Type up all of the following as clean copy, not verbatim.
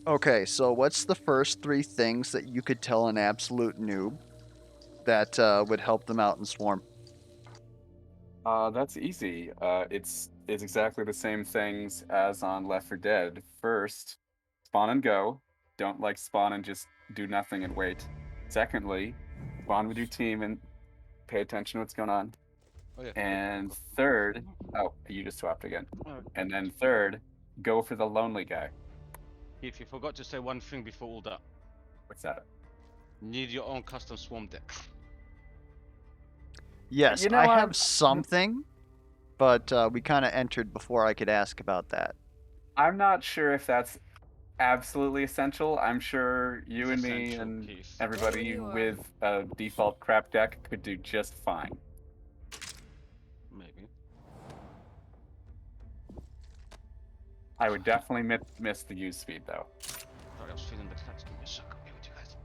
Okay, so what's the first three things that you could tell an absolute noob that would help them out in Swarm? That's easy. It's exactly the same things as on Left 4 Dead. First, spawn and go. Don't like spawn and just do nothing and wait. Secondly, spawn with your team and pay attention to what's going on. Oh yeah. And third, oh, you just swapped again. Alright. And then third, go for the lonely guy. If you forgot to say one thing before all that, What's that? need your own custom swarm deck. Yes, You know, I I'm- have something, but we kind of entered before I could ask about that. I'm not sure if that's absolutely essential. I'm sure you It's and me essential, and Keith. everybody You are. with a default crap deck could do just fine. Maybe. I would definitely miss the use speed though. Sorry, I was feeling the claps. Give me a second. Be with you guys.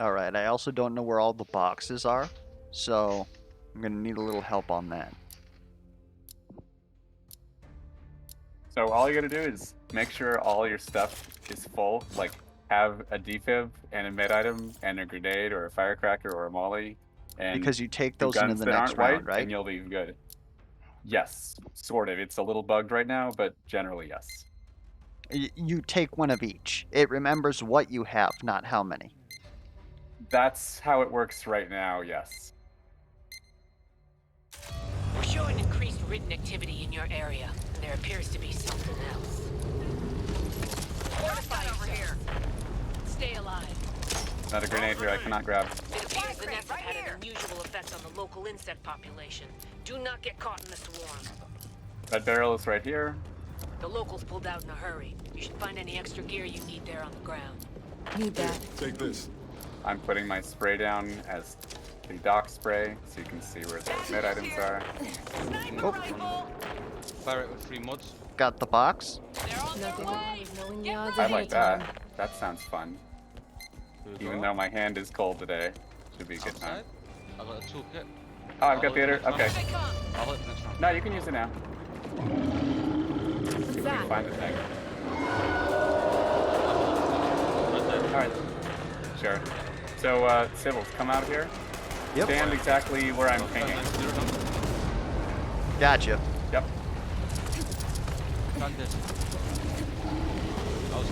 All right, I also don't know where all the boxes are, so I'm gonna need a little help on that. So all you gotta do is make sure all your stuff is full. Like have a defib and a mid item and a grenade or a firecracker or a molly. And Because you take two those into guns the that next aren't round, white, right? and you'll be good. Yes, sort of. It's a little bugged right now, but generally yes. You take one of each. It remembers what you have, not how many. That's how it works right now, yes. We're showing increased Ridden activity in your area, and there appears to be something else. Fortify over here. Stay alive. Another grenade here I cannot grab. It appears the nest had an unusual effect on the local insect population. Do not get caught in the swarm. Red barrel is right here. The locals pulled out in a hurry. You should find any extra gear you need there on the ground. Need that. Take this. I'm putting my spray down as the dock spray, so you can see where the mid items are. Oh, Fire it with 3 mods. got the box. Nothing wrong with knowing the odds I ahead like of time. that. That sounds fun. Here we Even go. though my hand is cold today. Should be a good time. Outside. I got a toolkit. Oh, I've got the other. Okay. I'll hit the next round. No, you can use it now. See if we can find the thing. Alright. Sure. So, Civils, come out here. Yep. Stand exactly where I'm pinging. Gotcha. Yep. Got this. I was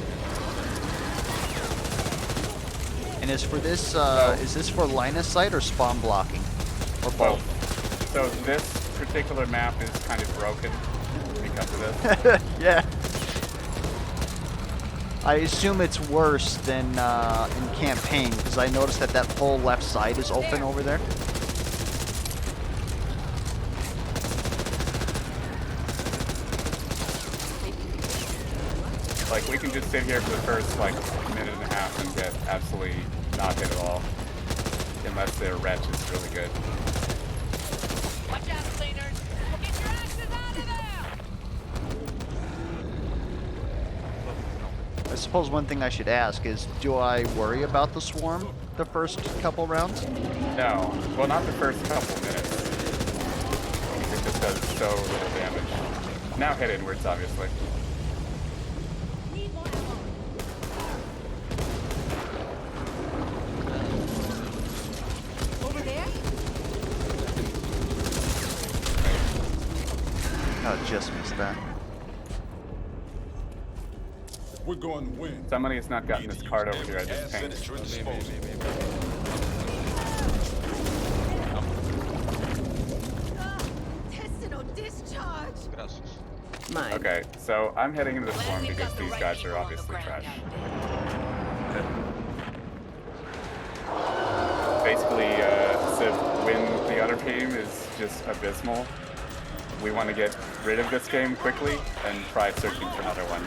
And is for this, is this for line of sight or spawn blocking, or both? So this particular map is kind of broken because of this. Yeah. I assume it's worse than in campaign because I noticed that that whole left side is open over there. Like, we can just sit here for the first, like, minute and a half and get absolutely not hit at all. Unless their wretch is really good. Watch out, cleaners! Get your asses out of there! I suppose one thing I should ask is, do I worry about the swarm the first couple rounds? No. Well, not the first couple minutes. It just does so little damage. Now head inwards, obviously. Over there? Oh, just missed that. We're going to win. Somebody has not gotten this card over here. I just pinged. Intestinal discharge. Gracias. Mine. Okay, so I'm heading into the Glad swarm we've because got the these right guys people are on the obviously ground trash. out there. Basically, to win the other team is just abysmal. We want to get rid of this game quickly and try searching for another one.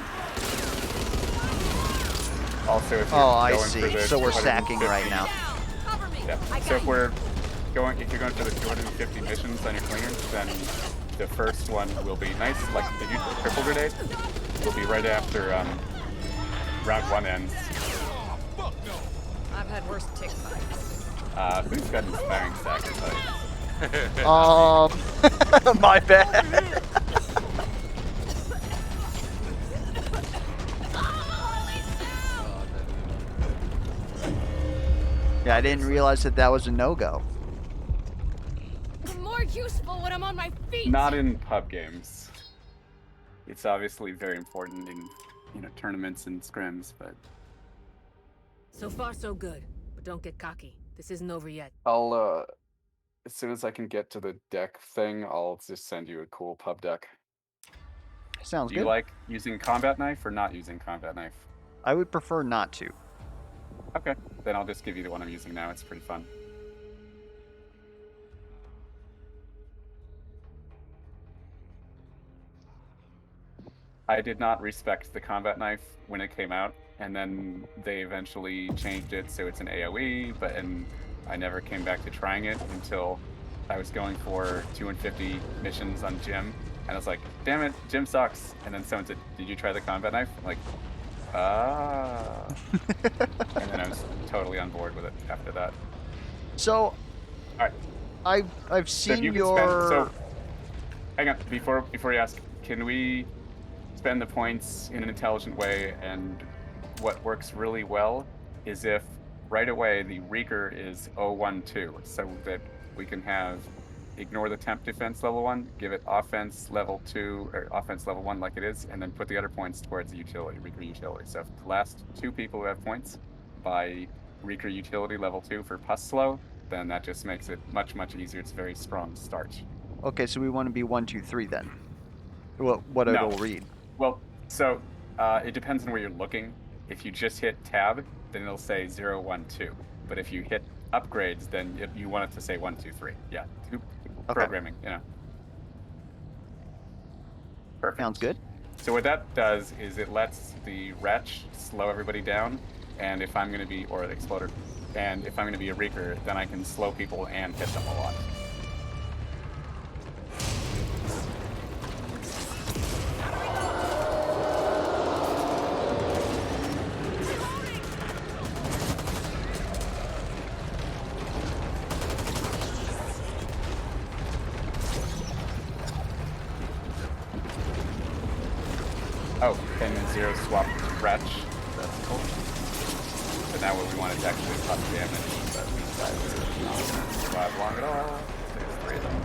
Also, if you're Oh, I going see. for the So we're 250 sacking right now. Cover me! Yeah. So if you're going for the 250 missions on your cleaners, then the first one will be nice. Like the triple grenade will be right after round 1 ends. I've had worse tick bites. Who's got inspiring sacrifice? My bad. Yeah, I didn't realize that that was a no-go. I'm more useful when I'm on my feet. Not in pub games. It's obviously very important in, tournaments and scrims, but So far, so good. But don't get cocky. This isn't over yet. I'll as soon as I can get to the deck thing, I'll just send you a cool pub deck. Sounds Do you good. like using combat knife or not using combat knife? I would prefer not to. Okay, then I'll just give you the one I'm using now. It's pretty fun. I did not respect the combat knife when it came out, and then they eventually changed it so it's an AoE, and I never came back to trying it until I was going for 250 missions on Jim, and I was like, damn it, Jim sucks. And then someone said, did you try the combat knife? I'm like, ah. And then I was totally on board with it after that. So, Alright. I've So if seen you can your... hang on, before you ask, can we spend the points in an intelligent way? And what works really well is if right away the Reeker is 012, so that we can have ignore the temp defense level 1, give it offense level 2 or offense level 1 like it is, and then put the other points towards the utility, Reeker utility. So if the last 2 people who have points by Reeker utility level 2 for Pus Slow, then that just makes it much, much easier. It's a very strong start. Okay, so we want to be 1, 2, 3 then. What No. it'll read. Well, so it depends on where you're looking. If you just hit tab, then it'll say 0, 1, 2. But if you hit upgrades, then you want it to say 1, 2, 3. Yeah, programming, Perfect. Sounds good. So what that does is it lets the wretch slow everybody down, and if I'm going to be, or the exploder, and if I'm going to be a Reeker, then I can slow people and hit them a lot. Oh, and then 0 swap to wretch. That's cool. But now what we want is actually puff damage, but these guys are not going to survive long at all. There's 3 of them.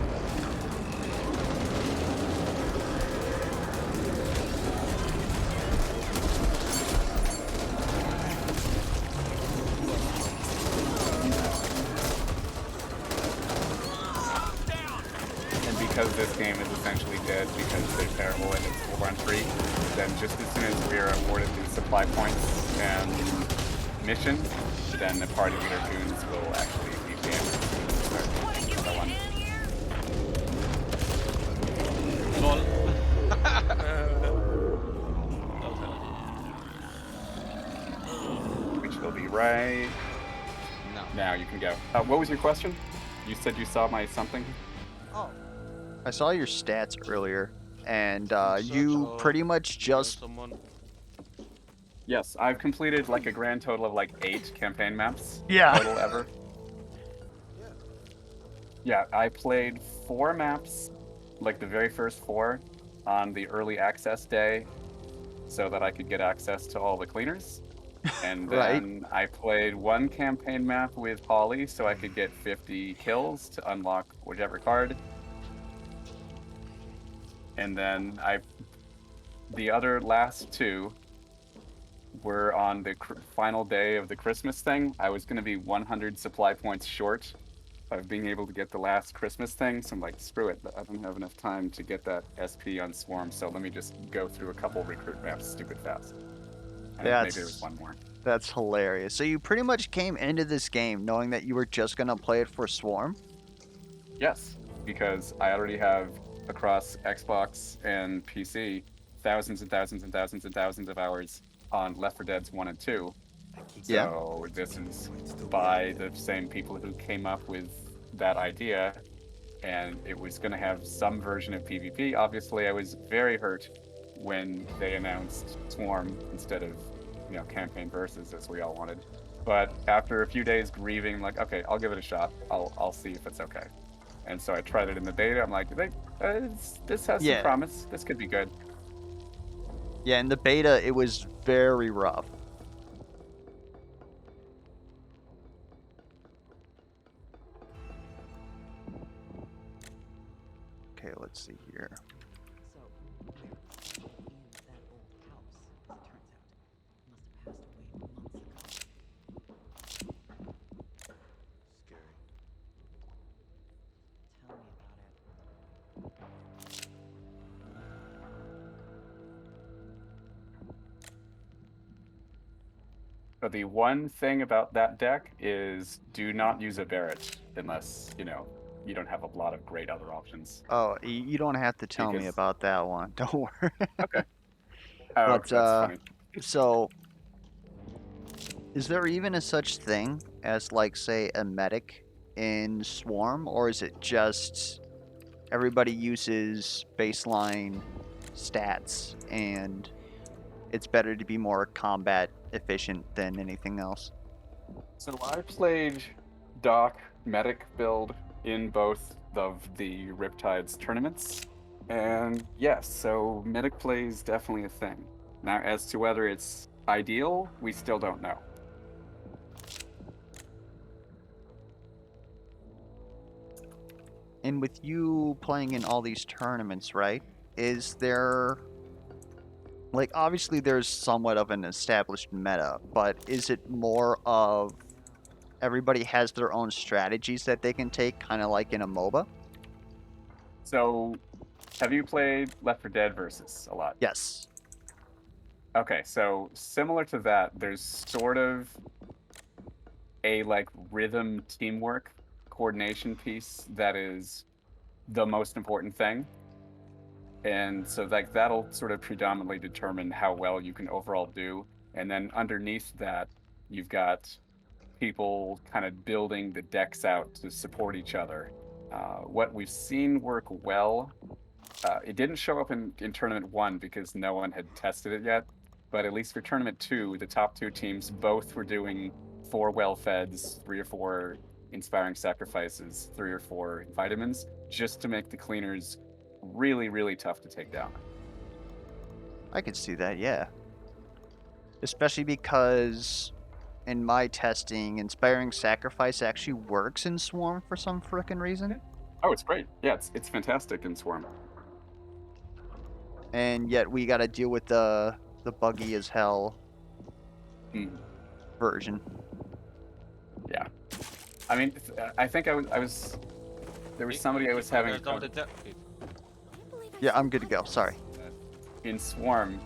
And because this game is essentially dead because they're terrible and it's 4-on-3, then just as soon as we are awarded the supply points and mission, then the party leader goons will actually be damaged. Another one. Lol. Which will be right No. now. You can go. What was your question? You said you saw my something? Oh. I saw your stats earlier, and Search you or pretty much kill just... someone. Yes, I've completed like a grand total of like 8 campaign maps. Yeah. Total ever. Yeah, I played 4 maps, like the very first 4, on the early access day, so that I could get access to all the cleaners. And Right. then I played 1 campaign map with Holly, so I could get 50 kills to unlock whichever card. And then the other last 2 were on the final day of the Christmas thing. I was going to be 100 supply points short of being able to get the last Christmas thing, so I'm like, screw it, I don't have enough time to get that SP on Swarm, so let me just go through a couple recruit maps stupid fast. And maybe there was 1 more. That's hilarious. So you pretty much came into this game knowing that you were just going to play it for Swarm? Yes, because I already have, across Xbox and PC, thousands and thousands and thousands and thousands of hours on Left 4 Dead's 1 and 2. Yeah. So this is by the same people who came up with that idea, and it was going to have some version of PvP. Obviously, I was very hurt when they announced Swarm instead of, campaign versus as we all wanted. But after a few days grieving, like, okay, I'll give it a shot. I'll see if it's okay. And so I tried it in the beta. I'm like, this has some promise. This could be good. Yeah, in the beta, it was very rough. Let's see here. So, where in that old house, as it turns out, must have passed away months ago. Scary. Tell me about it. So the one thing about that deck is do not use a Barrett unless, you know, you don't have a lot of great other options. Oh, you don't have to tell me Because- about that one. Don't worry. Okay. Oh, But, that's funny. So, is there even a such thing as, like, say, a medic in Swarm, or is it just everybody uses baseline stats and it's better to be more combat efficient than anything else? So I played Doc Medic build in both of the Riptide's tournaments. And yes, so Medic play is definitely a thing. Now, as to whether it's ideal, we still don't know. And with you playing in all these tournaments, right? Is there, like, obviously there's somewhat of an established meta, but is it more of everybody has their own strategies that they can take, kind of like in a MOBA? So, have you played Left 4 Dead versus a lot? Yes. Okay, so similar to that, there's sort of a like rhythm teamwork coordination piece that is the most important thing. And so like that'll sort of predominantly determine how well you can overall do. And then underneath that, you've got people kind of building the decks out to support each other. What we've seen work well, it didn't show up in Tournament 1 because no one had tested it yet. But at least for Tournament 2, the top two teams both were doing 4 well-feds, 3 or 4 inspiring sacrifices, 3 or 4 vitamins, just to make the cleaners really, really tough to take down. I could see that, yeah. Especially because in my testing, Inspiring Sacrifice actually works in Swarm for some frickin' reason. Oh, it's great. Yeah, it's fantastic in Swarm. And yet we gotta deal with the buggy as hell version. Yeah. I mean, I think I was there was somebody I was having a Done with the deck, Keith. Yeah, I'm good to go. Sorry. in Swarm,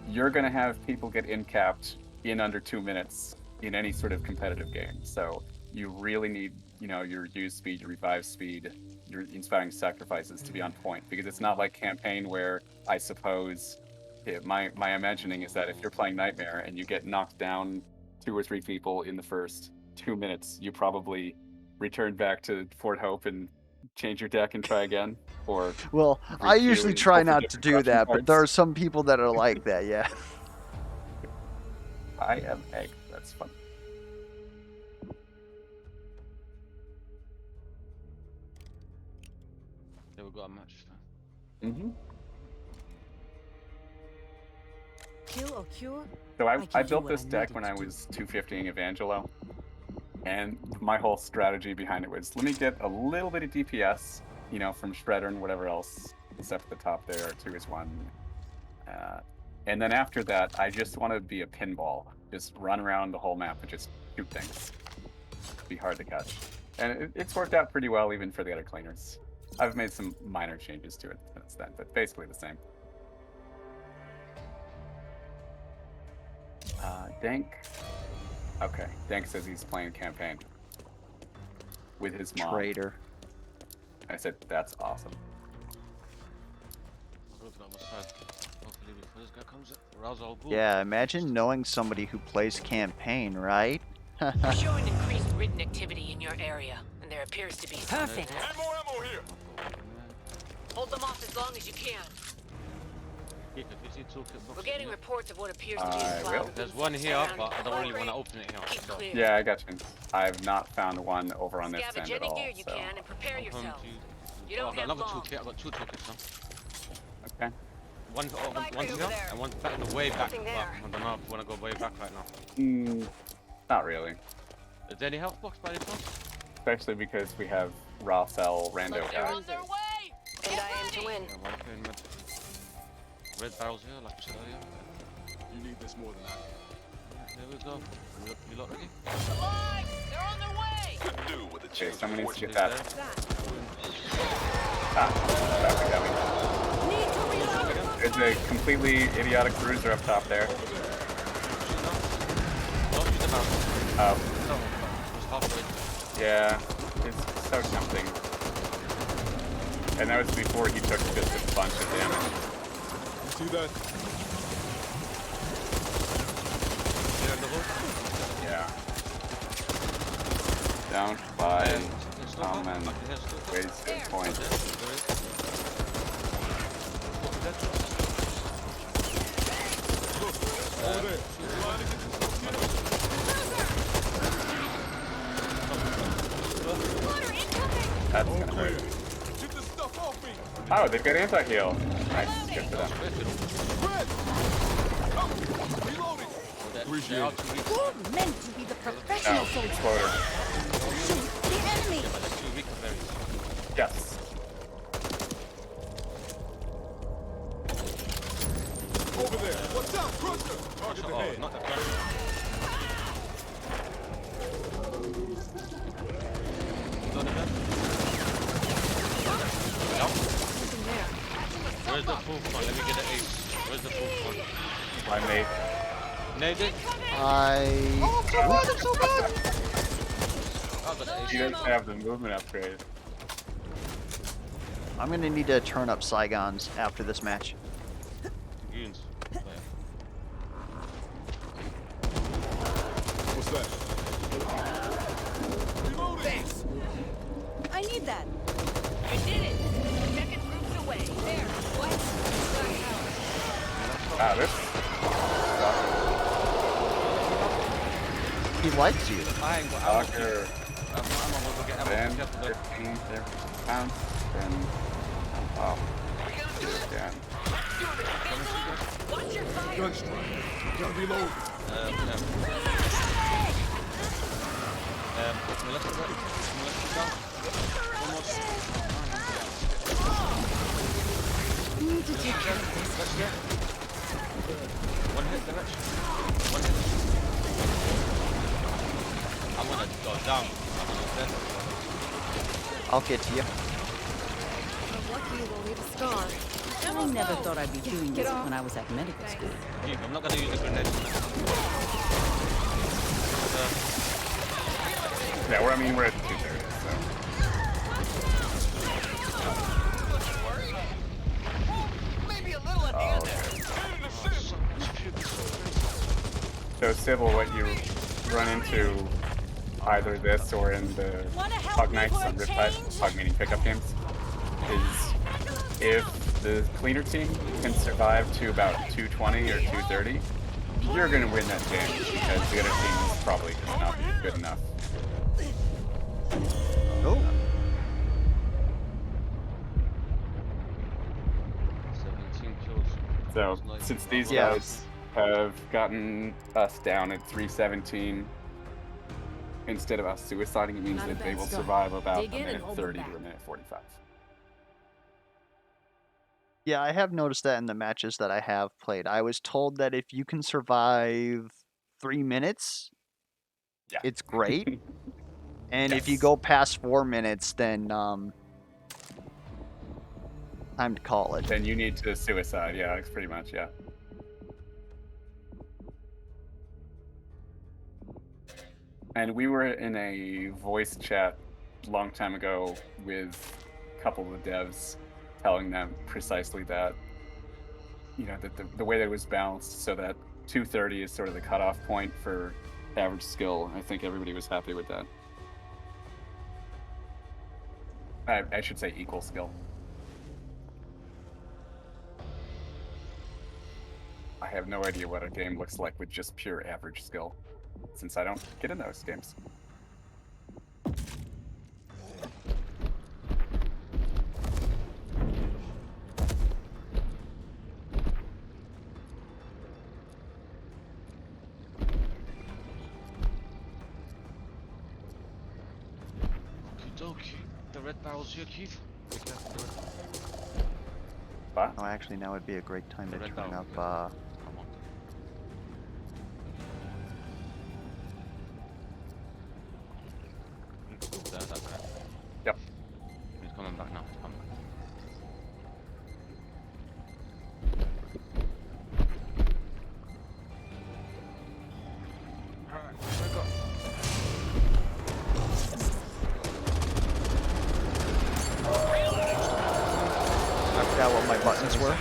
you're going to have people get in-capped in under 2 minutes in any sort of competitive game. So you really need, you know, your use speed, your revive speed, your inspiring sacrifices to be on point, because it's not like campaign where I suppose my imagining is that if you're playing Nightmare and you get knocked down 2 or 3 people in the first 2 minutes, you probably return back to Fort Hope and change your deck and try again. Or well, I usually try not to do that, but there are cards. some people that are like that, yeah. I am egg. That's fun. Yeah, we got a match. Mm-hmm. Kill or cure? So I I can do built what this I deck needed when to I do. was 250ing Evangelo, and my whole strategy behind it was, let me get a little bit of DPS, you know, from Shredder and whatever else, except for the top there, 2 is 1. And then after that, I just want to be a pinball. Just run around the whole map and just shoot things. Be hard to catch. And it's worked out pretty well even for the other cleaners. I've made some minor changes to it since then, but basically the same. Dank. Okay, Dank says he's playing campaign with his mom. Traitor. I said, that's awesome. I'll look on the side. Hopefully before this guy comes in. Rouse all good. Yeah, imagine knowing somebody who plays campaign, right? We're showing increased Ridden activity in your area, and there appears to be some. Perfect. Ammo here. Hold them off as long as you can. Keith, if you see toolkit box We're in getting here, reports of what appears to be I a cloud will. of there's one insects here, surrounding but I don't really the want to whole open it here. Keep So, clear. Yeah, I got you. I've not found one over on this Scavenge end at any all. gear you So. can and prepare I'm home yourself. to... You Oh, don't I've got have another long. toolkit. I've got 2 toolkits now. Okay. One's Spike here, over there. and one's back in the way back. Nothing Well, there. I don't know if you want to go way back right now. Not really. Is there any health box by any chance? Especially because we have raw cell rando They're guy. on their way. And I aim to win. Yeah, one thing, man. Red barrels here, like we said earlier. You need this more than I do. Here we go. You lot ready? Alive! They're on their way! Could do with a Okay, change someone of needs to fortune. get that. That's coming. Need to reload. There's a completely idiotic bruiser up top there. Don't shoot the barrel. Oh, No, it was halfway. yeah. It's so tempting. And that was before he took just a bunch of damage. You see that? Yeah, the hook. Yeah. Down by There's still one. common I can hear still. wasted points. There is. Copy that. Over there. Water incoming. That's gonna Okay. hurt. Get the stuff off me. Oh, they've got anti-heal. Nice, good for them. Red. Oh, reloading. Appreciate They are it. too weak. You're meant to be the professional No, soldier. exploder. Shoot the enemy. But they're too weak for berries. Yes. Over there. What's up, Crusher? Target Oh, ahead. not that close. Got it there? No. Where's the fourth one? Let me get an ace. Where's the fourth one? My mate. Nailed it. I. I'm so bad. Oh, got the He ace. doesn't have the movement upgrade. I'm gonna need to turn up Saigons after this match. Goons. What's that? Reloading. I need that. You did it! Second group's away. There. What? Ah, this. He likes you. I ain't got ammo. Doctor. I'm gonna go get ammo. Then Just look. 15 there. Pounds. Then. Oh. Yeah. Watch your fire! Gun strike. Gotta reload. Molester down. Almost. Need to take care of this. Let's get. One hit, the rich. One hit. I'm gonna go down. I'm gonna dead. I'll get to you. I'm lucky you will leave a scar. I never thought I'd be doing this when I was at medical school. Dude, I'm not gonna use the grenade. Yeah, I mean, we're at 2:30, so. Maybe a little at the end there. So, Sybil, what you run into either this or in the Pug Nights on Riptide, Pug meaning pickup games, is if the cleaner team can survive to about 220 or 230, you're going to win that game because the other team is probably not good enough. Oh. 17 kills. So, since these Yeah. guys have gotten us down at 317, instead of us suiciding, it means Not a that they bad will start. survive about Dig a in and minute hold them 30 to back. a minute 45. Yeah, I have noticed that in the matches that I have played. I was told that if you can survive 3 minutes, Yeah. it's great. And if you Yes. go past 4 minutes, then time to call it. Then you need to suicide. Yeah, it's pretty much, yeah. And we were in a voice chat a long time ago with a couple of the devs telling them precisely that, you know, that the way that it was balanced so that 230 is sort of the cutoff point for average skill. I think everybody was happy with that. I should say equal skill. I have no idea what a game looks like with just pure average skill, since I don't get in those games. Okie dokie. The red barrel's here, Keith. Be careful, bro. What? Oh, actually, now would be a great time to Red turn dot. up. Come on. There's that guy. Yep. He's coming back now. He's coming back. Alright, here we go. I forgot what my buttons were.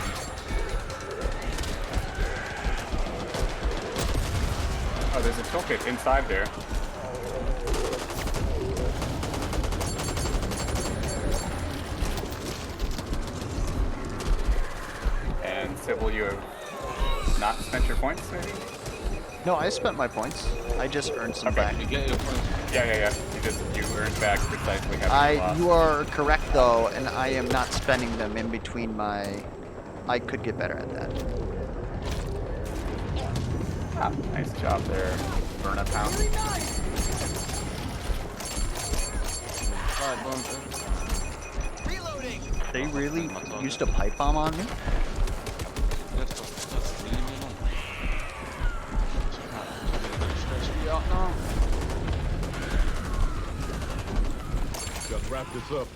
Oh, there's a toolkit inside there. And Sybil, you have not spent your points, maybe? No, I spent my points. I just earned some Okay. back. You get your points. Yeah. You earned back precisely having lost. You are correct though, and I am not spending them in between my. I could get better at that. Ah, nice job there, Burn Pound. Alright, boom. They really used a pipe bomb on me. Let's go. Let's leave me alone. Stretch me out now. Gotta wrap this up.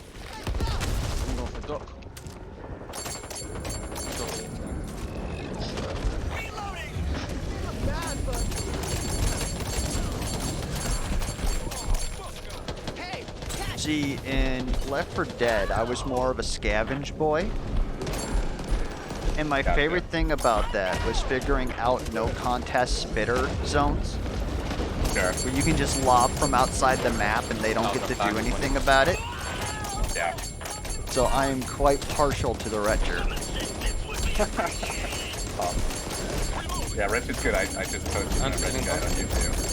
I'm going for duck. See, in Left 4 Dead, I was more of a scavenge boy. And my Gotcha. favorite thing about that was figuring out no contest spitter zones, Sure. where you can just lob from outside the map and they don't get to do anything about it. Yeah. So I am quite partial to the Retcher. Yeah, Wretched's good. I just posted a Wretched guide on YouTube.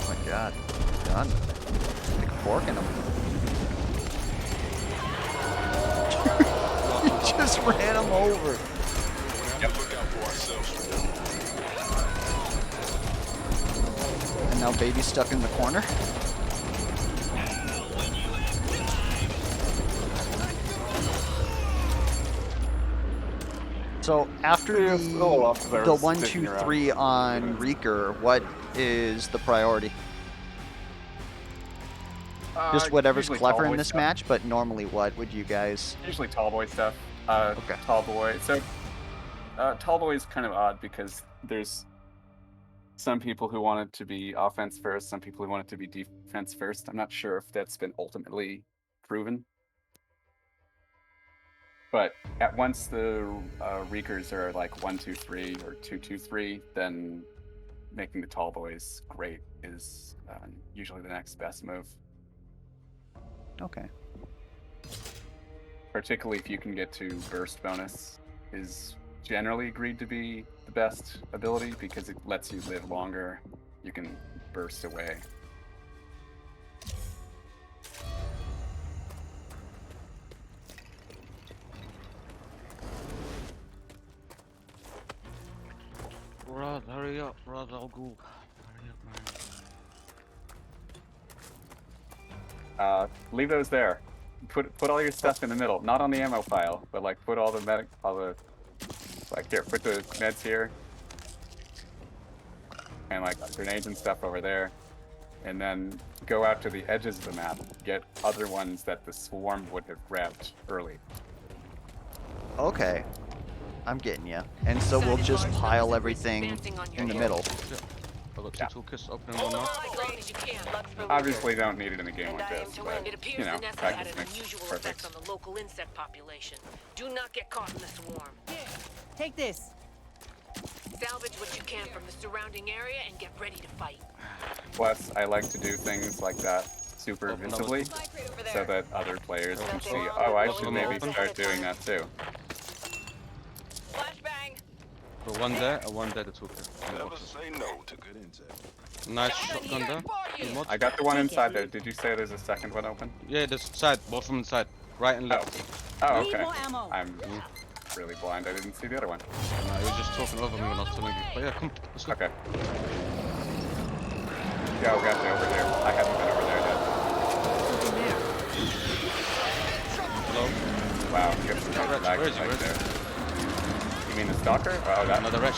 Oh my god. Done. Like a fork in him. Just ran him over. Yep. And now baby's stuck in the corner. So after Yeah, it's a little off 'cause I the was 1, sticking 2, around. 3 on Reeker, what is the priority? Just whatever's Usually clever in Tallboy this stuff. match, but normally what would you guys? Usually Tallboy stuff. Okay. Tallboy. So, Tallboy is kind of odd because there's some people who want it to be offense first, some people who want it to be defense first. I'm not sure if that's been ultimately proven. But at once the Reekers are like 1, 2, 3 or 2, 2, 3, then making the Tallboys great is usually the next best move. Okay. Particularly if you can get to burst bonus, is generally agreed to be the best ability because it lets you live longer. You can burst away. Rod, hurry up, Rod, I'll go. Hurry up, man. Leave those there. Put all your stuff in the middle, not on the ammo pile, but like put all the like here, put the meds here, and like grenades and stuff over there, and then go out to the edges of the map, get other ones that the swarm would have grabbed early. Okay. I'm getting you. And so we'll just pile everything in the middle. I got Yeah. two toolkits open one now. As long as you can. Luck's for Obviously, losers. don't need it in a game And like I aim this, to but win. It appears you know, the nest has had practice an makes unusual perfect. effect on the local insect population. Do not get caught in the swarm. Take this. Salvage what you can from the surrounding area and get ready to fight. Plus, I like to do things like that super Open up. visibly, so that other players can see, oh, I should maybe start doing that too. Flashbang! So one there and one there, the toolkit. Never say no to good insect. Nice shotgun there. Good mod. I got the one inside there. Did you say there's a second one open? Yeah, this side, both from inside. Right and Oh, left. oh Need okay. more ammo. I'm really blind. I didn't see the other one. No, you were just talking over me when I was telling you. But yeah, come, let's go. Okay. Yeah, we got you over there. I haven't been over there yet. Nothing there. Hello? Wow, you got some Where lag is he? right Where is he? there. You mean the stalker? Oh, that No, the wretch.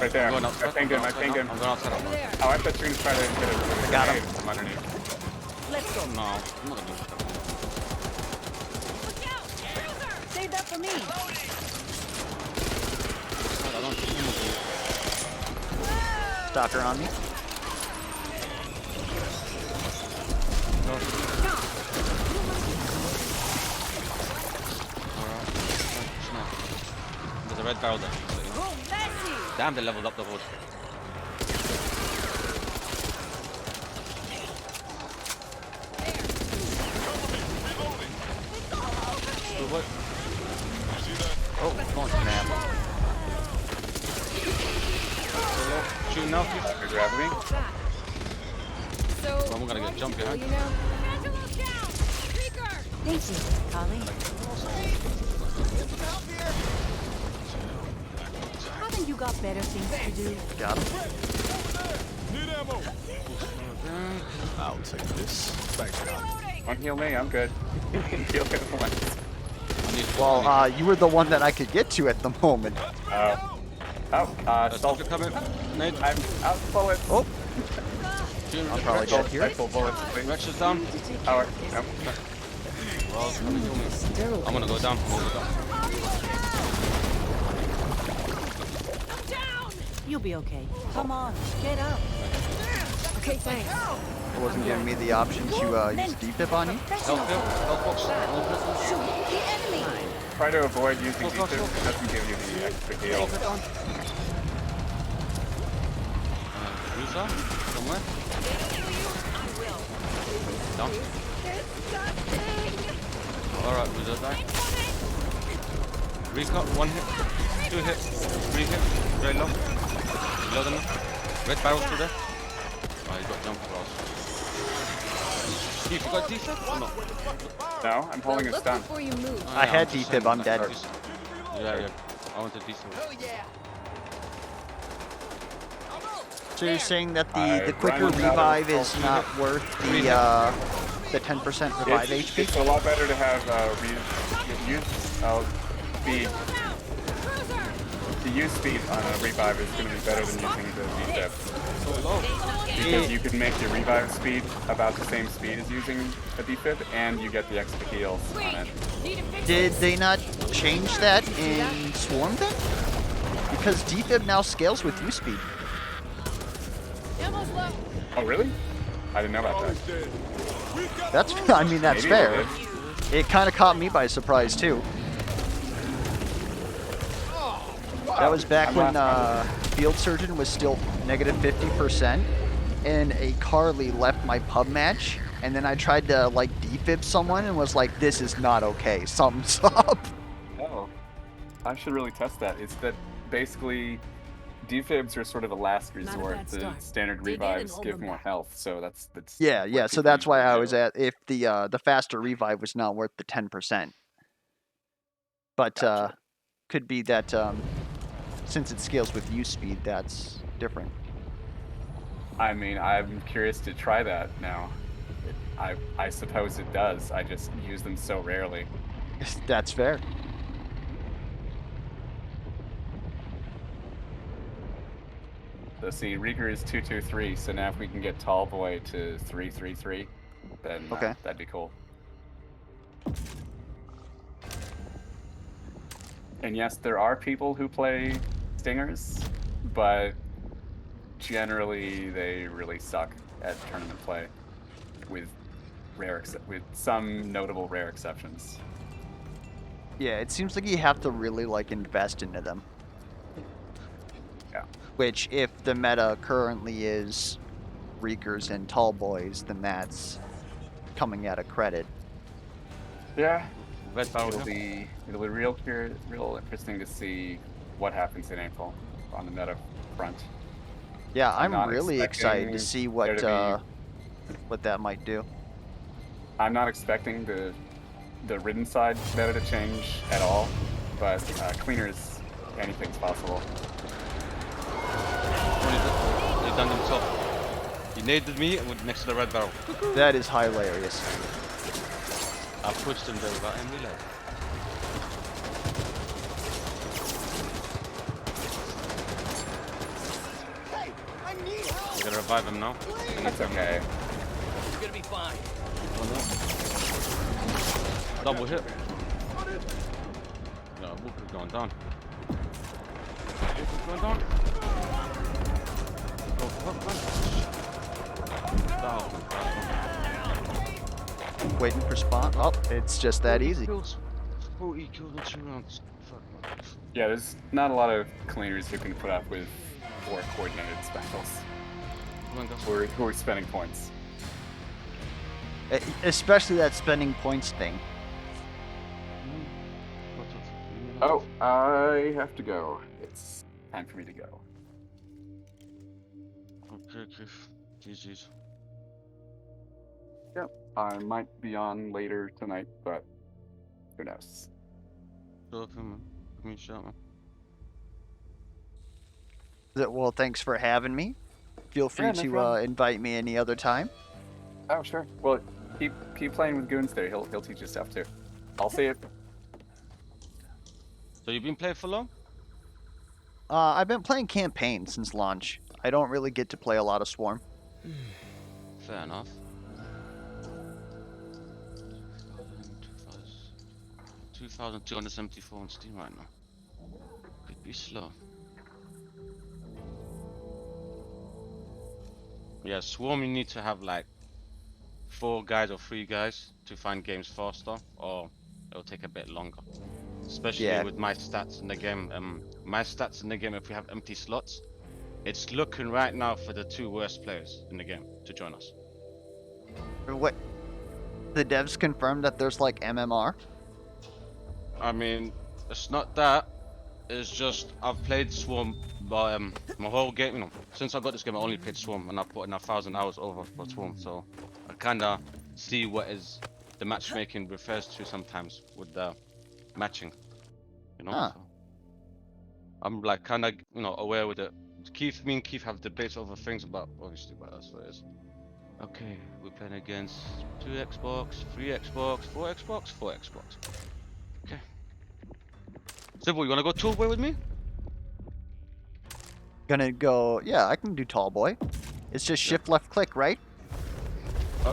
right there. I'm going I outside. pinged him. I I'm pinged him. going outside. Over there. Oh, I thought you were gonna try to hit him. got him. From underneath. Let's go. No, I'm not gonna do that. Look out! Cruiser! Save that for me. I don't see him again. Stalker on me. There's a red barrel there. Oh, messy! Damn, they leveled up the boat. What? Oh, snap. Shooting now? You're grabbing me? So, Well, I'm gonna get jumped well, behind. you know. Angelo's down! Speaker! Thank you, Collie. Haven't you got better things to do? Got him. Need ammo. I'll take this. Thanks, Doc. Don't heal me. I'm good. Heal him once. Well, you were the one that I could get to at the moment. Soldier coming. Nate. I'm out of bullets. Oh, Shooting. I'll probably get here. Full bullets, please. Wretch is down. Oh, no. Well, I'm gonna go down. I'm down! You'll be okay. Come on, get up. Okay, thanks. it wasn't giving me the option to use defib on you. Health here. Health box. Shoot the enemy. Try to avoid using Go, go, defib. go. It doesn't give you the extra heal. Rusa? Somewhere? Down. Alright, Rusa back. Recut, 1 hit, 2 hit, 3 hit, very low. Below them. Red barrel through there. Oh, he got jump across. Steve, you got decent? No. No, I'm holding a Look stun. before you move. I had defib, I'm dead. Yeah. I wanted decent. So you're saying that the I quicker run out of revive is health. not worth the 10% revive It's HP? a lot better to have speed. The use speed on a revive is going to be better than using the defib. So low. Because you could make your revive speed about the same speed as using a defib, and you get the extra heals on it. Did they not change that in Swarm then? Because defib now scales with use speed. Ammo's low. Oh, really? I didn't know about that. That's, I mean, that's Maybe fair. it did. It kind of caught me by surprise too. That was back when Field Surgeon was still negative 50%, and a Carly left my pub match, and then I tried to like defib someone and was like, "This is not okay. Something's up." Oh, I should really test that. It's that basically defibs are sort of a last resort. bad The start. standard Dig in and revives hold give them more back. health, so that's Yeah. what So people that's why I usually was do. at if the faster revive was not worth the 10%. But Gotcha. could be that since it scales with use speed, that's different. I mean, I'm curious to try that now. I suppose it does. I just use them so rarely. That's fair. So see, Rieger is 223, so now if we can get Tallboy to 333, then Okay. that'd be cool. And yes, there are people who play Stingers, but generally they really suck at tournament play, with with some notable rare exceptions. Yeah, it seems like you have to really like invest into them. Yeah. Which, if the meta currently is Reekers and Tall Boys, then that's coming at a credit. Yeah. Red barrel It'll here. be real interesting to see what happens in April on the meta front. Yeah, I'm I'm not really excited to expecting see there to what that might do. I'm not expecting the Ridden side meta to change at all, but cleaners, anything's possible. What is it? They done themselves. He naded me next to the red barrel. That is hilarious. I pushed him there without any lag. Hey, I need help. We're gonna revive him now. That's okay. You're gonna be fine. Double hit. No, Walker's going down. Walker's going down. Go for hook, man. Down. Waiting for spawn. Oh, it's just that easy. 40 kills in 2 rounds. Fuck, man. Yeah, there's not a lot of cleaners who can put up with 4 coordinated specials. Come on, go. Who are spending points. Especially that spending points thing. Oh, I have to go. It's time for me to go. Okay, Keith. GG's. I might be on later tonight, but who knows? Go up, man. Give me a shout, man. Well, thanks for having me. Feel free Yeah, no to problem. invite me any other time. Oh, sure. Well, keep playing with Goons there. He'll teach you stuff too. I'll see it. So you've been playing for long? I've been playing campaign since launch. I don't really get to play a lot of Swarm. Fair enough. 2,274 on Steam right now. Could be slow. Yeah, Swarm you need to have like 4 guys or 3 guys to find games faster, or it'll take a bit longer. Especially Yeah. with my stats in the game. My stats in the game, if we have empty slots, it's looking right now for the 2 worst players in the game to join us. What? The devs confirmed that there's like MMR. I mean, it's not that. It's just I've played Swarm, but my whole game, you know, since I got this game, I only played Swarm, and I put in 1,000 hours over for Swarm. So I kind of see what is the matchmaking refers to sometimes with the matching, you know. Huh. So I'm like kind of, you know, aware with it. Me and Keith have debates over things, but obviously, but that's what it is. Okay, we're playing against 2 Xbox, 3 Xbox, 4 Xbox, 4 Xbox. Okay. Sybil, you wanna go toolboy with me? Gonna go. Yeah, I can do tall boy. It's just shift left click, right?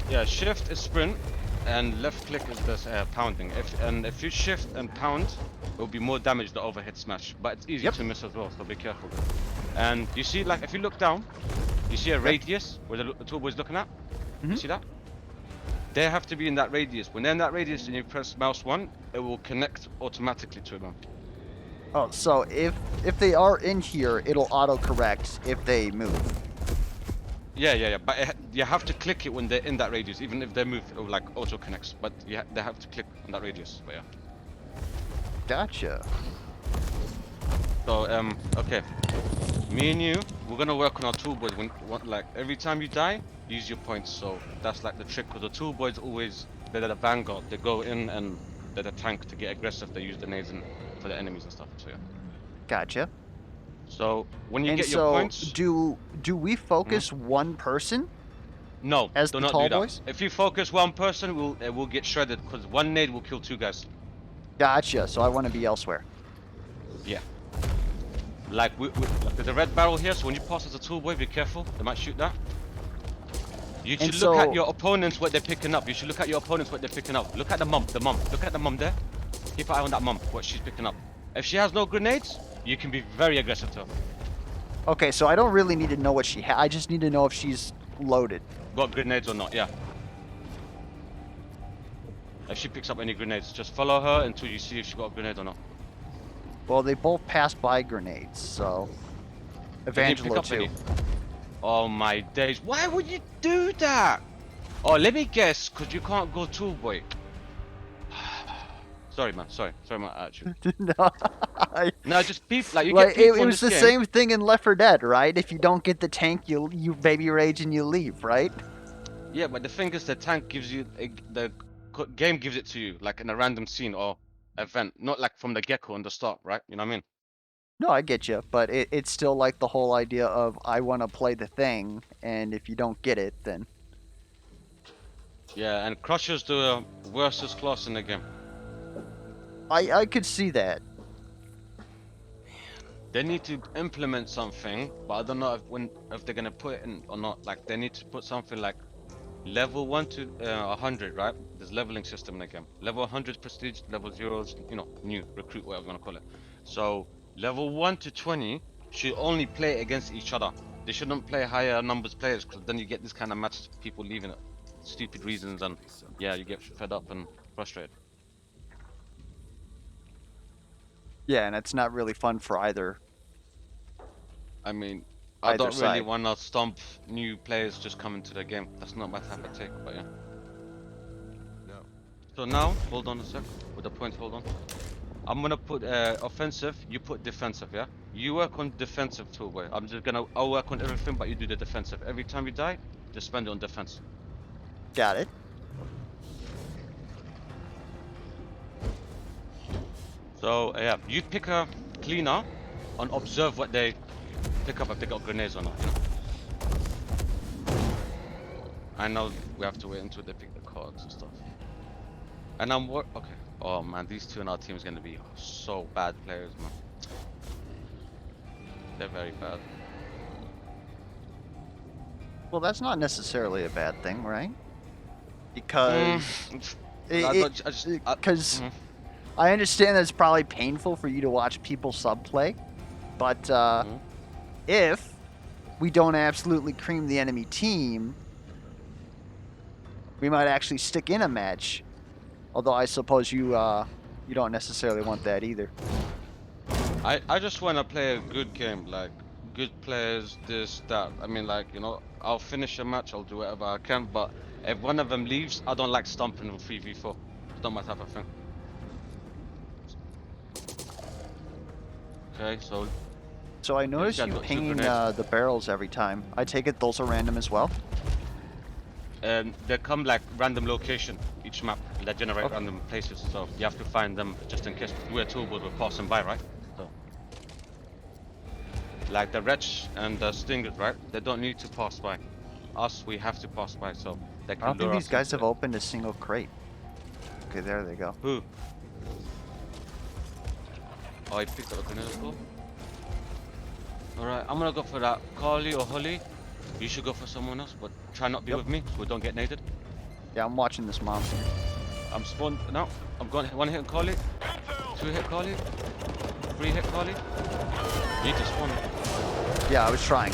Yeah, shift is sprint, and left click is this pounding. If you shift and pound, it will be more damage than overhead smash, but it's easy Yep. to miss as well, so be careful. And you see, like, if you look down, you see a radius where the toolboy is looking at. You Mhm. see that? They have to be in that radius. When they're in that radius and you press mouse 1, it will connect automatically to them. Oh, so if they are in here, it'll auto correct if they move. Yeah. But you have to click it when they're in that radius, even if they move, it will like auto connects. But they have to click on that radius. But yeah. Gotcha. So okay, me and you, we're gonna work on our toolboys. Like every time you die, use your points. So that's like the trick. Cause the toolboys always they're the vanguard. They go in and they're the tank to get aggressive. They use the nades for the enemies and stuff. So yeah. Gotcha. So when you And get so, your points, do we focus one person? no, as do the not tall do that. boys? If you focus one person, we'll get shredded. Cause one nade will kill 2 guys. Gotcha. So I want to be elsewhere. Yeah. Like, like there's a red barrel here, so when you pass as a toolboy, be careful. They might shoot that. You And should look so- at your opponents, what they're picking up. You should look at your opponents, what they're picking up. Look at the mum. Look at the mum there. Keep an eye on that mum, what she's picking up. If she has no grenades, you can be very aggressive to her. Okay, so I don't really need to know what she I just need to know if she's loaded. Got grenades or not, yeah. If she picks up any grenades, just follow her until you see if she got a grenade or not. Well, they both passed by grenades, so Did you pick Evangelo up too. any? Oh my days, why would you do that? Oh, let me guess, because you can't go toolboy. Sorry, man. Sorry my attitude. No, No, just peep. Like you like get people it in was this the game. same thing in Left 4 Dead, right? If you don't get the tank, you baby rage and you leave, right? Yeah, but the thing is, the tank gives you game gives it to you like in a random scene or event, not like from the get-go on the start, right? You know what I mean? No, I get you, but it's still like the whole idea of I want to play the thing, and if you don't get it, then Yeah, and Crusher's the worstest class in the game. I could see that. They need to implement something, but I don't know if they're gonna put it in or not. Like they need to put something like level 1 to 100, right? There's leveling system in the game. Level 100 is prestige, level 0 is, you know, new, recruit, whatever you wanna call it. So level 1 to 20 should only play against each other. They shouldn't play higher numbers players, because then you get this kind of match, people leaving it, stupid reasons, and yeah, you get fed up and frustrated. Yeah, and it's not really fun for either. I mean, I Either don't really side. want to stomp new players just coming to the game. That's not my type of take, but yeah. No. So now, hold on a sec. With the point, hold on. I'm gonna put offensive. You put defensive, yeah. You work on defensive, Toolboy. I'll work on everything, but you do the defensive. Every time you die, just spend it on defense. Got it. So yeah, you pick a cleaner and observe what they pick up if they got grenades or not. You know? I know we have to wait until they pick the cards and stuff. And okay. Oh man, these two in our team is gonna be so bad players, man. They're very bad. Well, that's not necessarily a bad thing, right? Because because I understand that it's probably painful for you to watch people subplay, but if we don't absolutely cream the enemy team, we might actually stick in a match. Although I suppose you don't necessarily want that either. I just want to play a good game, like good players, this, that. I mean, like, you know, I'll finish a match, I'll do whatever I can, but if one of them leaves, I don't like stomping them 3v4. It's not my type of thing. Okay, so So I noticed guys you got two pinging grenades. the barrels every time. I take it those are random as well? they come like random location each map. They generate random places, so you have to find them just in case we're toolboys we're passing by, right? So like the wretch and the stingers, right? They don't need to pass by. Us, we have to pass by, so they can I don't think lure these us guys into have it. opened a single crate. Okay, there they go. Who? Oh, he picked up a grenade as well. Alright, I'm gonna go for that. Carly or Holly, you should go for someone else, but try not to be Yep. with me so we don't get naded. Yeah, I'm watching this mom. I'm spawned now. I'm going one hit Carly, 2 hit Carly, 3 hit Carly. You need to spawn. Yeah, I was trying.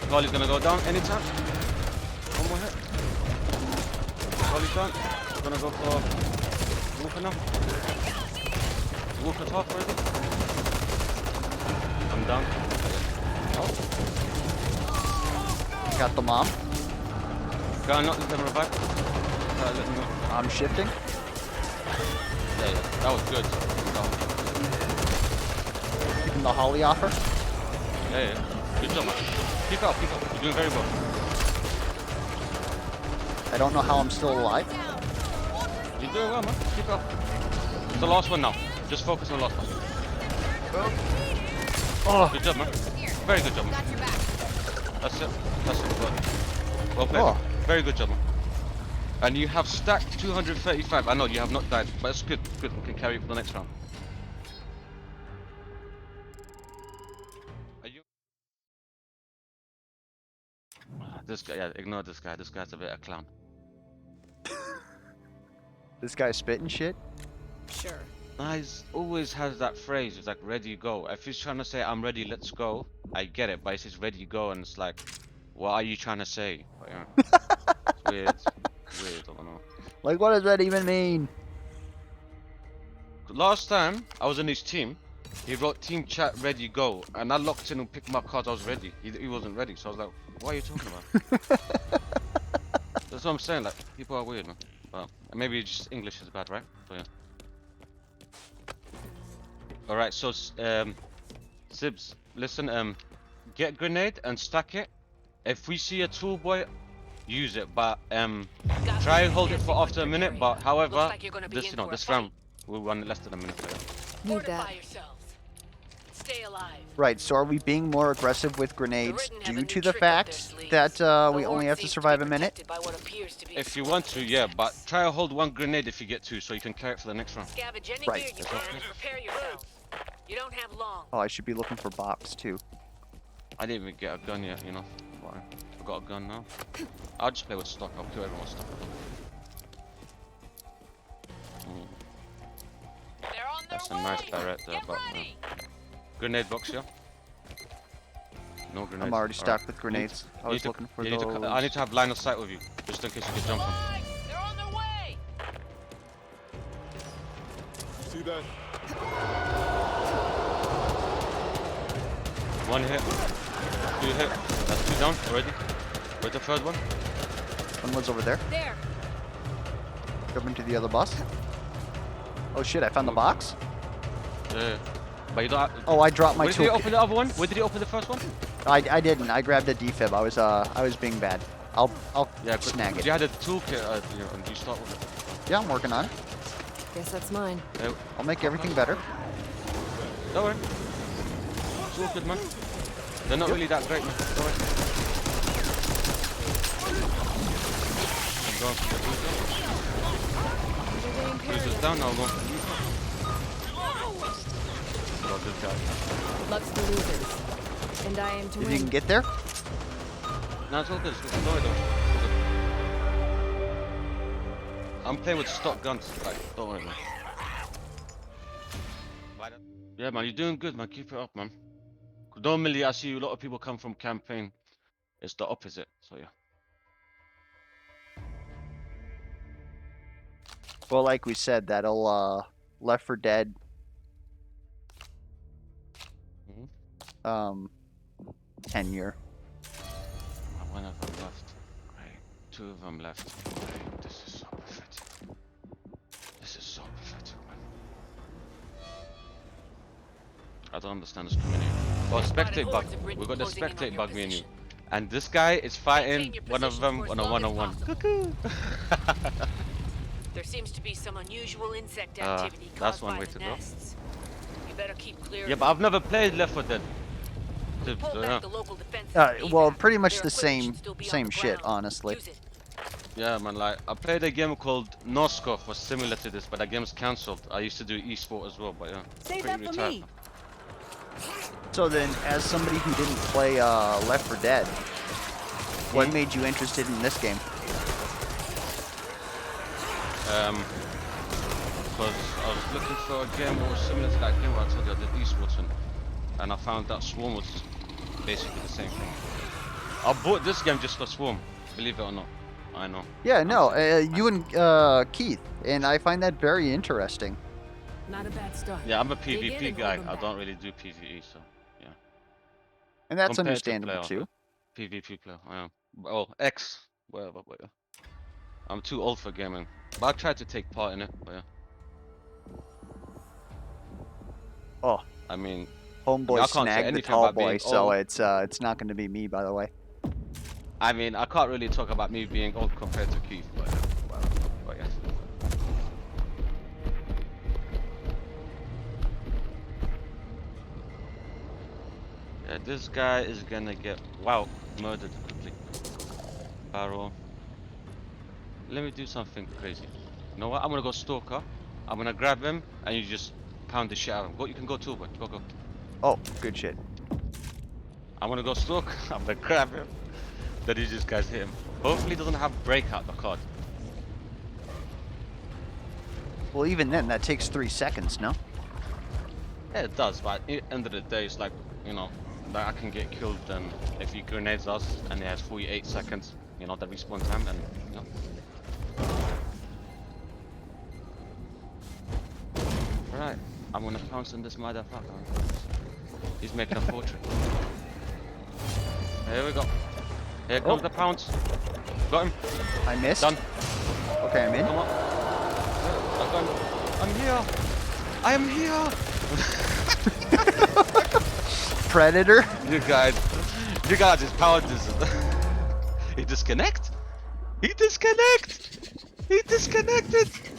Carly's gonna go down anytime. One more hit. Carly's down. We're gonna go for Walker now. Walker's half already. I'm down. Oh, Got the mom. gotta not let them revive. Let them go. I'm shifting. Yeah, that was good. Keeping the holly offer. Yeah. Good job, man. Keep up. You're doing very well. I don't know how I'm still alive. You're doing well, man. Keep up. It's the last one now. Just focus on the last one. Oh, Good job, man. Very good job, man. Got your back. That's it. Well played. Oh. Man. Very good job, man. And you have stacked 235. I know you have not died, but it's good. Good. We can carry it for the next round. Are you? This guy, yeah, ignore this guy. This guy's a bit of a clown. this guy's spitting shit. Sure. Guys always has that phrase. It's like ready, go. If he's trying to say I'm ready, let's go, I get it. But he says ready, go, and it's like, what are you trying to say? But, yeah. It's weird. Weird. I don't know. Like, what does that even mean? Last time I was in his team, he wrote team chat ready, go, and I locked in and picked my cards. I was ready. He wasn't ready, so I was like, what are you talking about? That's what I'm saying. Like, people are weird, man. But maybe just English is bad, right? So yeah. Alright, so Sibs, listen, get grenade and stack it. If we see a tool boy, use it, but try and hold it for after a minute. But however, Looks like you're gonna be this in for a this fight. round we'll run less than a minute. So, yeah. Need that. Fortify yourself. stay alive. Right, so are we being more aggressive with grenades Ridden have a due new to the trick up their fact sleeves. that The we only Horde have to seems survive be a minute? protected by what appears to be If you want to, swarming yeah, but insects. try to hold one grenade if you get two, so you can carry it for the next round. Scavenge any Right. gear you can and prepare yourselves. You don't have long. Oh, I should be looking for box too. I didn't even get a gun yet, you know. But I got a gun now. I'll just play with stock. I'll kill everyone's stock. They're on their That's a way. nice barrette there, Get but ready. grenade box, yeah. No grenades. I'm already Alright. stocked with grenades. I You was need looking for you need those. I need to have line of sight with you, just in case you get jumped on. Alive. They're on their way. See that? One hit. Two hit. That's two down already. Where's the third one? One was over there. There. Jumping to the other bus. Oh shit! I found the box. Yeah. But you don't. Oh, I dropped my Where did you toolkit. open the other one? Where did you open the first one? I didn't. I grabbed a defib. I was being bad. I'll Yeah, 'cause snag it. You had a toolkit, you know, and you start with it. Yeah, I'm working on it. Guess that's mine. Yeah, I'll make everything better. don't worry. It's all good, man. They're not really that great, man. Don't worry. I'm going for the Who's down now? I'm going for the Oh, good guy. Luck's for losers. And I aim to If win. you can get there. No, it's all good. It's good. Don't worry, though. It's all good. I'm playing with stock guns. Like, don't worry, man. Yeah, man, you're doing good, man. Keep it up, man. Normally, I see a lot of people come from campaign. It's the opposite. So yeah. Well, like we said, that'll Left 4 Dead. Mhm. Tenure. One of them left. Great. Two of them left. Great. This is so pathetic. This is so pathetic, man. I don't understand this community. Well, spectate bug. We got the spectate bug, me and you. And this guy is fighting one of them on a one-on-one. Cuckoo! There seems to be some unusual insect activity that's caused one by way the to go. nests. You better keep clear. Yeah, but I've never played Left 4 Dead. Pull back the local defenses. Well, ASAP. pretty much Their the equipment same should still be on same the shit, ground. honestly. Use it. Yeah, man, like, I played a game called Norskov, was similar to this, but that game's cancelled. I used to do esport as well, but yeah. Save pretty that for retired me. now. So then, as somebody who didn't play Left 4 Dead, what made you interested in this game? Because I was looking for a game that was similar to that game where I told you I did esports in, and I found that Swarm was basically the same thing. I bought this game just for Swarm, believe it or not. I know. Yeah, no, you and Keith, and I find that very interesting. Not a bad start. Yeah, I'm a Dig in PvP and guy. hold 'em I back. don't really do PvE, so yeah. And that's Compared to understandable player, too. PvP player, I am. Oh, X, whatever, but yeah. I'm too old for gaming, but I tried to take part in it, but yeah. Oh, I mean, homeboy I can't say snagged the anything tall about boy, being so old. it's not going to be me, by the way. I can't really talk about me being old compared to Keith, but yeah. Yeah, this guy is gonna get murdered quickly. Barrel. Let me do something crazy. You know what? I'm gonna go stalker. I'm gonna grab him, and you just pound the shit out of him. Go, you can go too, but go. Oh, good shit. I'm gonna go stalk. I'm gonna grab him. Then you just guys hit him. Hopefully, he doesn't have breakout the card. Well, even then, that takes 3 seconds, no? Yeah, it does, but at the end of the day, it's like, you know, that I can get killed, and if he grenades us and he has 48 seconds, you know, the respawn time, then, you know. Right, I'm gonna pounce on this motherfucker. He's making a portrait. Here we go. Here comes the pounce. Got him. I missed. Done. Okay, I'm in. Come on. I got him. I'm here. I am here. Predator. You guys just powered this. He disconnected. He disconnected.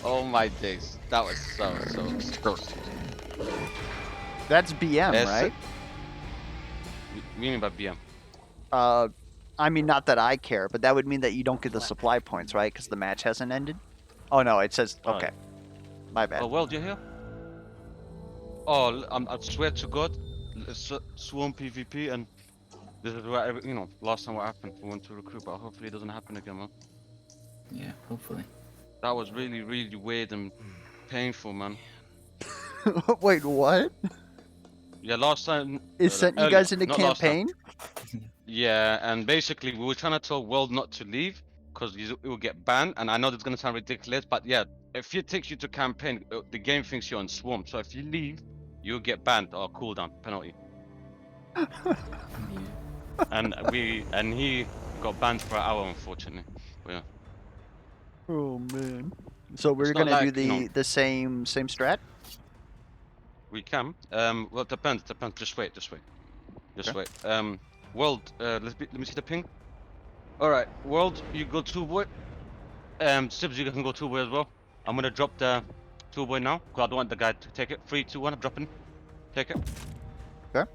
Oh my days. That was so. That's BM, Yes. right? What do you mean by BM? I mean, not that I care, but that would mean that you don't get the supply points, right? Because the match hasn't ended. Oh no, it says Oh. okay. My bad. Oh, Weld, you here? Oh, I swear to God, it's Swarm PvP, and this is where last time what happened. We went to recruit, but hopefully it doesn't happen again, man. Yeah, hopefully. That was really, really weird and painful, man. Wait, what? Yeah, last time. It sent you earlier, guys into not last time. campaign? Yeah, and basically we were trying to tell World not to leave because it will get banned. And I know that's gonna sound ridiculous, but yeah, if it takes you to campaign, the game thinks you're on Swarm. So if you leave, you'll get banned or cooldown penalty. And he got banned for an hour, unfortunately. But yeah. Oh man. So we're It's not gonna do like, the same strat? We can. Well, it depends. Depends. Just wait. Just Okay. wait. World. Let me see the ping. All right, World. You go 2-boy. Sibs, you can go 2-boy as well. I'm gonna drop the 2-boy now because I don't want the guy to take it. 3, 2, 1. I'm dropping. Take it. Okay.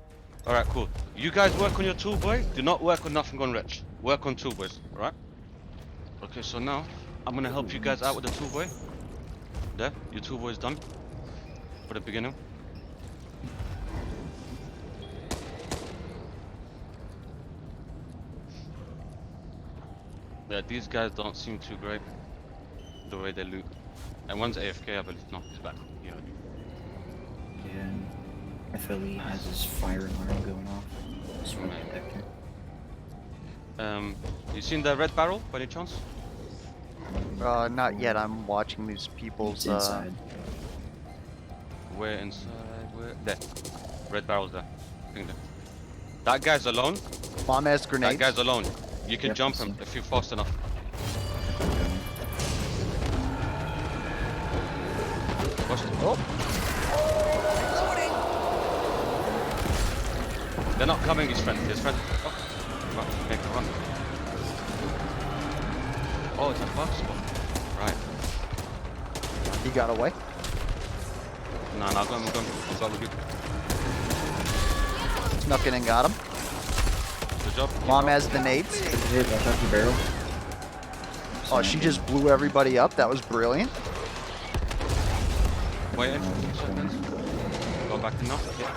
All right, cool. You guys work on your 2-boy. Do not work on nothing on Rich. Work on 2-boys. All right. Okay. So now I'm gonna help you guys out with the 2-boy. There. Your 2-boy is done for the beginning. Yeah, these guys don't seem too great, the way they loot. And one's AFK, I believe. No, he's back. Yeah. Yeah, and FLE has his fire alarm going off. Swarm Right. detector. You seen the red barrel by any chance? Not yet. I'm watching these people's It's inside. Where inside? Where? There. Red barrel's there. Ping there. That guy's alone. bomb ass That grenades. guy's alone. You can Yep, jump I see. him if you're fast enough. Watch it. Oh, They're not coming, his friend. His friend. Oh. Run. Make it run. Oh, it's a bug spot. Right. he got away. No, no, I'm going. I've got you. Snuck in and got him. Good job. Mom has the nades. Hit that fucking barrel. Oh, she just blew everybody up. That was brilliant. Wait in. Seconds. Go back in now. Yeah.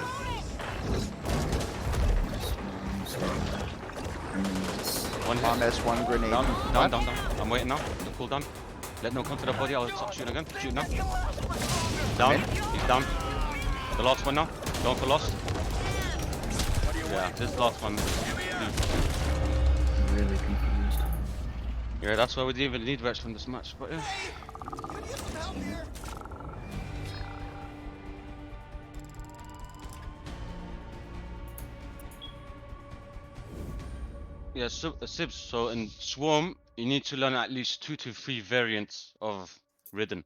One hit. Mom has one grenade. Down. I'm waiting now. The cooldown. Let no come to the body. I'll start shooting again. Shoot now. Down. He's down. The last one now. Going for lost. Yeah, this last one. I'm really confused. Yeah, that's why we didn't even need Rex from this match. But yeah. Yeah, so, Sibs, so in Swarm, you need to learn at least 2 to 3 variants of Ridden.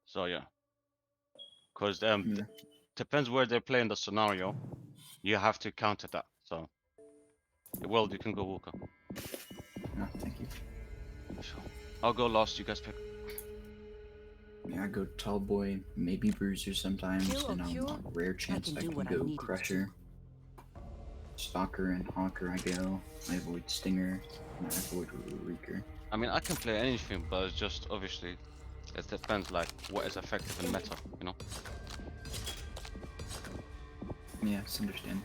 So yeah. Because Yeah. depends where they play in the scenario, you have to counter that. So, well, you can go Walker. No, thank you. Sure. I'll go last, you guys pick. Yeah, I go tall boy, maybe bruiser sometimes, Kill or and cure? on rare chance can I do can what I go needed to. crusher. Stalker and Hawker I go. I avoid Stinger, and I avoid Reeker. I mean, I can play anything, but it's just obviously it depends like what is effective in meta, you know. Yeah, I understand.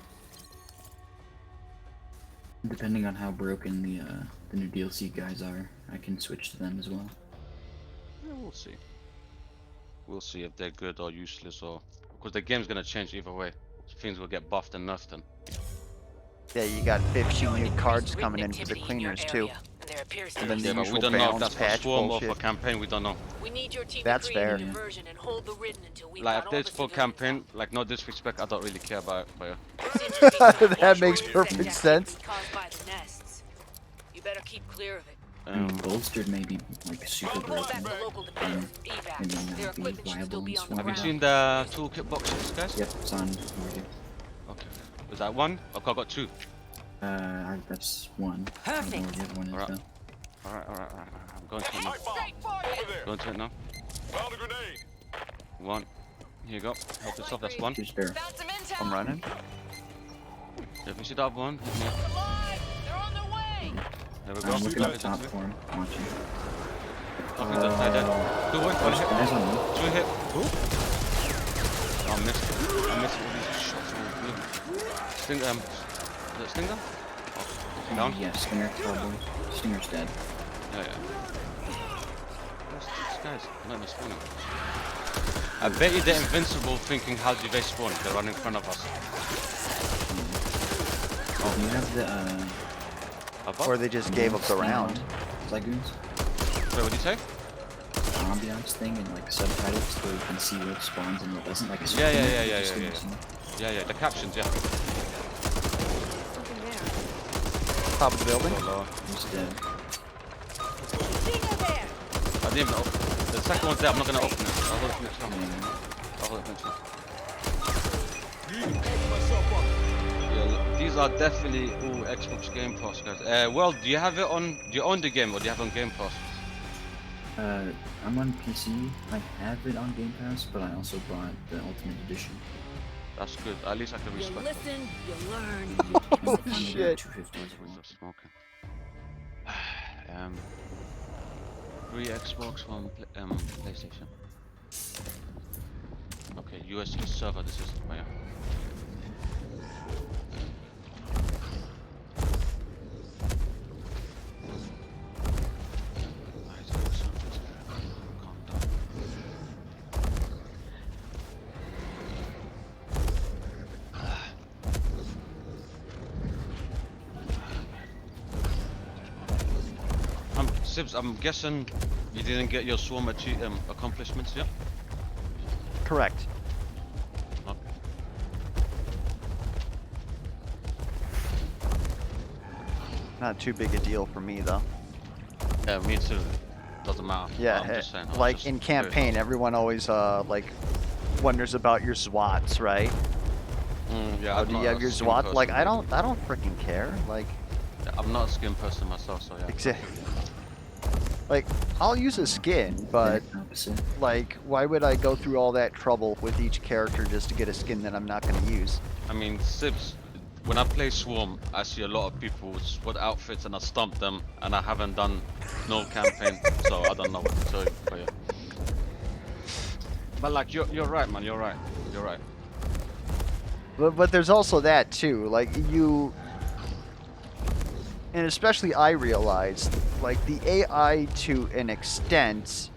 Depending on how broken the new DLC guys are, I can switch to them as well. Yeah, we'll see. We'll see if they're good or useless, or because the game's gonna change either way. Things will get buffed and nerfed. And Yeah, you got 15 Showing new increased cards Ridden coming in for the activity in your cleaners too. area, and there appears to And be then the yeah, but we usual don't know if balance that's for patch Swarm or bullshit. for campaign. We don't know. We need your team That's to create fair. a diversion and hold the Ridden until we've Like got if all it's the for civilians campaign, out. like no disrespect, I don't really care about it. But yeah. This interesting That natural makes insect perfect activity sense. caused by the nests. You better keep clear of it. I mean, bolstered may be like super Pull back broken. the local defense. Evac. Maybe not Their be equipment should still viable be in on the Swarm. Have you ground. seen the toolkit boxes, guys? Yep, it's on over here. Okay. Was that one? Okay, I got 2. That's one. Perfect. I don't know where the other one is Alright. though. Alright. I'm going to it now. Going to it now. Found a grenade. 1. Here you go. Help yourself. That's 1. Here's barrel. Found some I'm running. If you see that one, hit me up. Alive! They're on their way! There we go. I'm looking up Hit top two. for him. Watching. Okay, dead. Two win, one There's hit. guys on me. Two hit. Who? Oh, I missed it. I missed it with these shots. Sting, is it Stinger? Oh, down? Yeah, Stinger, probably. Stinger's dead. Yeah. Where's these guys? I'm not even spawning. I bet you they're invincible thinking how do they spawn? They're running in front of us. Oh, you have the, Above? Or they just gave up the round. Legumes? Wait, what did you say? Ambiance thing and like subtitles where you can see what spawns and what doesn't. Like a Yeah, the captions, yeah. Something there. Top of the building. He's dead. Stinger there! I didn't even open the second one's there, I'm not gonna open it. I'll hold it next time. I'll hold it next time. Yeah, look, these are definitely all Xbox Game Pass guys. Well, do you have it on, do you own the game or do you have it on Game Pass? I'm on PC. I have it on Game Pass, but I also bought the Ultimate Edition. That's good, at least I can You respect it. listen, you learn. Oh, shit. 250 as well. Stop smoking. 3 Xbox, 1 PlayStation. Okay, USB server, this is, oh yeah. Sibs, I'm guessing you didn't get your swarm accomplishments yet? Correct. Okay. Not too big a deal for me though. Yeah, me too. Doesn't matter. Yeah, I'm just saying. I was like just in curious. campaign, everyone always like wonders about your SWATs, right? Yeah, Oh, I'm do not you a have your skin SWAT? person, Like I really. don't freaking care. Like Yeah, I'm not a skin person myself, so yeah. exactly. Like I'll use a skin, but Opposite. like why would I go through all that trouble with each character just to get a skin that I'm not going to use? I mean, Sibs, when I play Swarm, I see a lot of people with SWAT outfits and I stump them, and I haven't done no campaign, so I don't know what to tell you. But, yeah. But like, you're right, man. You're right. You're right. But there's also that too. Like you, and especially I realized, like the AI to an extent,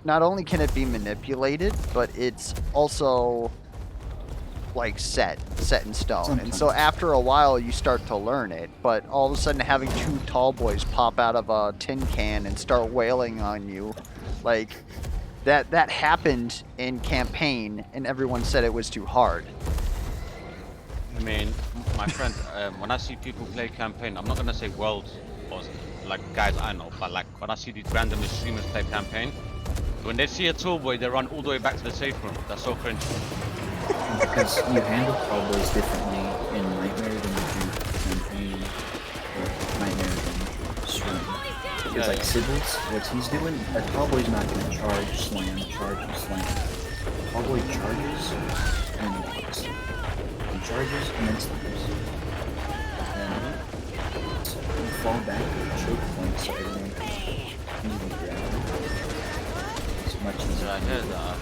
not only can it be manipulated, but it's also like set in stone. And so after a while you start to learn it, but all of a sudden having 2 tall boys pop out of a tin can and start wailing on you, like that happened in campaign and everyone said it was too hard. I mean, my friend, when I see people play campaign, I'm not gonna say worlds or like guys I know, but like when I see these random streamers play campaign, when they see a tall boy, they run all the way back to the safe room. That's so cringe. Because you handle tall boys differently in Nightmare than you do campaign or Nightmare than Swarm. Because like Sybil's, what he's doing, a tall boy's not gonna charge, slam, slam. Tall boy charges and hooks. He charges and then slams. And then you fall back to the choke point so everyone can easily grab him. It's much easier. Yeah, I hear that.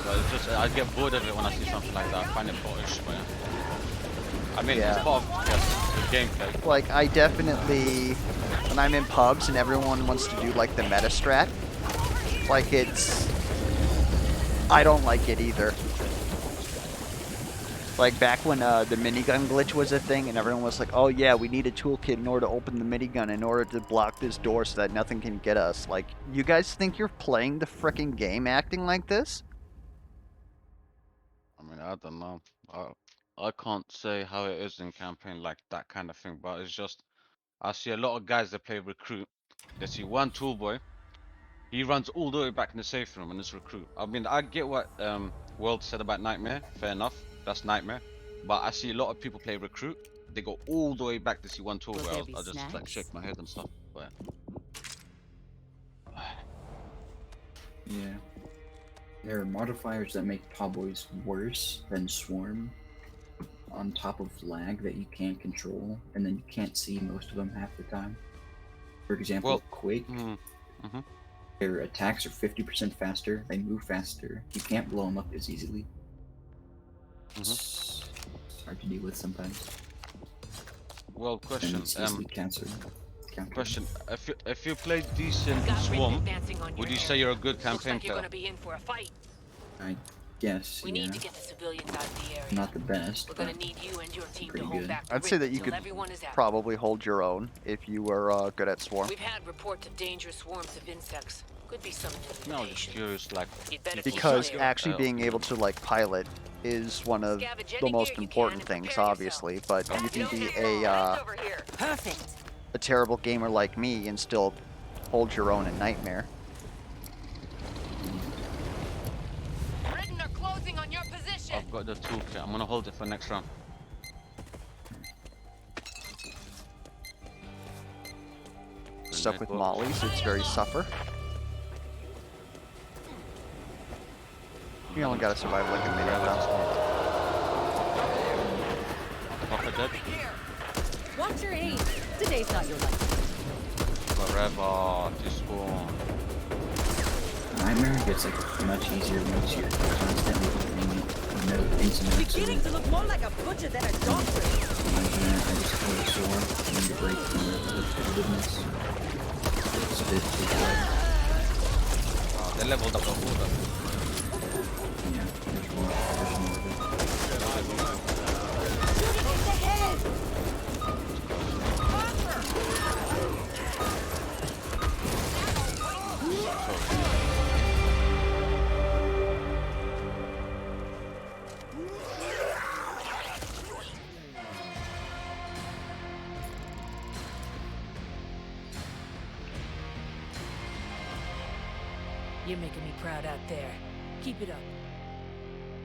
But it's just, I get bored of it when I see something like that. I find it boorish, but yeah. I mean, Yeah. it's part of the gameplay. Like I definitely, when I'm in pubs and everyone wants to do like the meta strat, like I don't like it either. Like back when the minigun glitch was a thing and everyone was like, oh yeah, we need a toolkit in order to open the minigun in order to block this door so that nothing can get us. Like, you guys think you're playing the frickin' game acting like this? I mean, I don't know. I can't say how it is in campaign, like that kind of thing, but it's just, I see a lot of guys that play recruit. They see one tool boy, he runs all the way back in the safe room and it's recruit. I mean, I get what World said about Nightmare, fair enough, that's Nightmare. But I see a lot of people play recruit, they go all the way back to see one tool Will boy. there be I just like snacks? shake my head and stuff, but Yeah. There are modifiers that make BackWBois worse than Swarm on top of lag that you can't control, and then you can't see most of them half the time. For example, Well, Quake, their attacks are 50% faster, they move faster, you can't blow them up as easily. It's hard to deal with sometimes. Well, And question. it's easily countered. Question. If you play decent Got Ridden Swarm, advancing on your would you say area. you're a good Looks campaign like you're player? gonna be in for a fight. I guess, We yeah. need to get the civilians out of the area. Not the best, We're but gonna need you and your team to pretty hold good. back the I'd say that Ridden you until could everyone is out. probably hold your own if you were good at Swarm. We've had reports of dangerous swarms of insects. Could be some No, I'm just intimidation. curious, like, You'd better people keep Because clear. actually being able to like pilot is one of Scavenge the any most gear you important can and things, prepare obviously. But you can be Perfect. a terrible gamer like me and still hold your own in Nightmare. Ridden are closing on your position. I've got the toolkit. I'm gonna hold it for next round. Stuff with mollies, it's very suffer. You only gotta survive like a minute though. Papa dead. Watch your aim. Today's not your life. Forever to spawn. Nightmare gets like much easier once you're constantly hitting no incidents. Beginning to look more like a butcher than a doctor. I just pull a sword and to break the repetitiveness. It's a bit too hard. They leveled up the water. Yeah, there's more of it. You're making me proud out there. Keep it up.